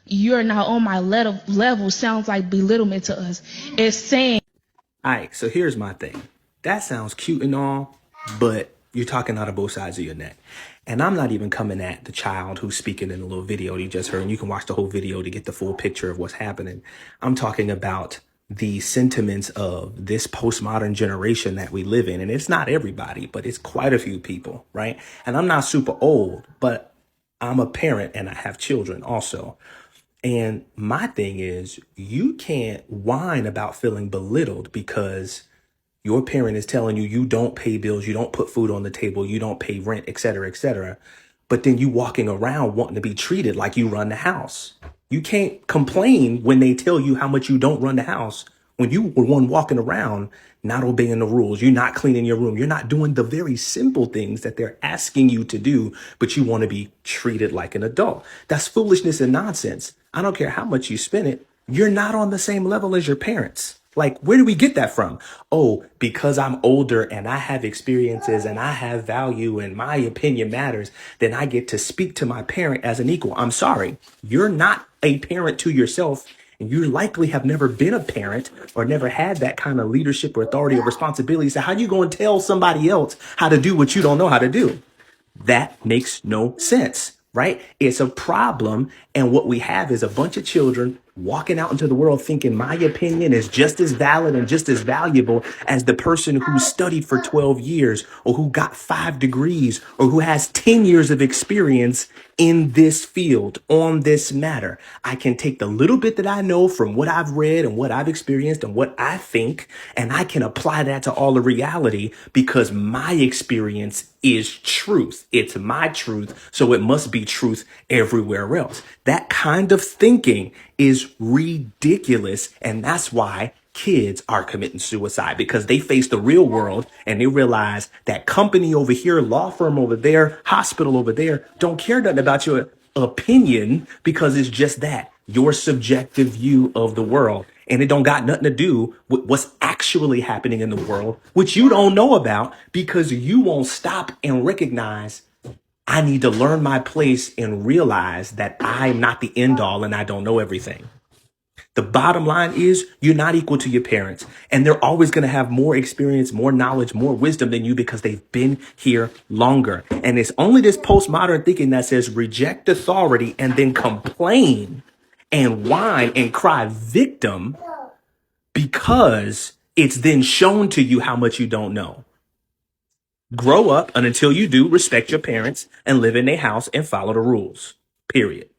you're not on my level sounds like belittlement to us. It's saying, All right, so here's my thing. That sounds cute and all, but you're talking out of both sides of your neck. And I'm not even coming at the child who's speaking in the little video you just heard, and you can watch the whole video to get the full picture of what's happening. I'm talking about the sentiments of this postmodern generation that we live in. And it's not everybody, but it's quite a few people, right? And I'm not super old, but I'm a parent and I have children also. And my thing is, you can't whine about feeling belittled because your parent is telling you you don't pay bills, you don't put food on the table, you don't pay rent, et cetera, et cetera. But then you walking around wanting to be treated like you run the house. You can't complain when they tell you how much you don't run the house when you were one walking around not obeying the rules. You're not cleaning your room. You're not doing the very simple things that they're asking you to do, but you want to be treated like an adult. That's foolishness and nonsense. I don't care how much you spend it. You're not on the same level as your parents. Like, where do we get that from? Oh, because I'm older and I have experiences and I have value and my opinion matters, then I get to speak to my parent as an equal. I'm sorry, you're not a parent to yourself. And you likely have never been a parent or never had that kind of leadership or authority or responsibility. So how you going to tell somebody else how to do what you don't know how to do? That makes no sense, right? It's a problem. And what we have is a bunch of children walking out into the world thinking my opinion is just as valid and just as valuable as the person who studied for 12 years or who got 5 degrees or who has 10 years of experience in this field on this matter. I can take the little bit that I know from what I've read and what I've experienced and what I think, and I can apply that to all the reality because my experience is truth. It's my truth, so it must be truth everywhere else. That kind of thinking is ridiculous, and that's why kids are committing suicide because they face the real world and they realize that company over here, law firm over there, hospital over there don't care nothing about your opinion because it's just that your subjective view of the world. And it don't got nothing to do with what's actually happening in the world, which you don't know about because you won't stop and recognize I need to learn my place and realize that I'm not the end all and I don't know everything. The bottom line is you're not equal to your parents, and they're always going to have more experience, more knowledge, more wisdom than you because they've been here longer. And it's only this postmodern thinking that says reject authority and then complain and whine and cry victim because it's then shown to you how much you don't know. Grow up, and until you do, respect your parents and live in their house and follow the rules. Period.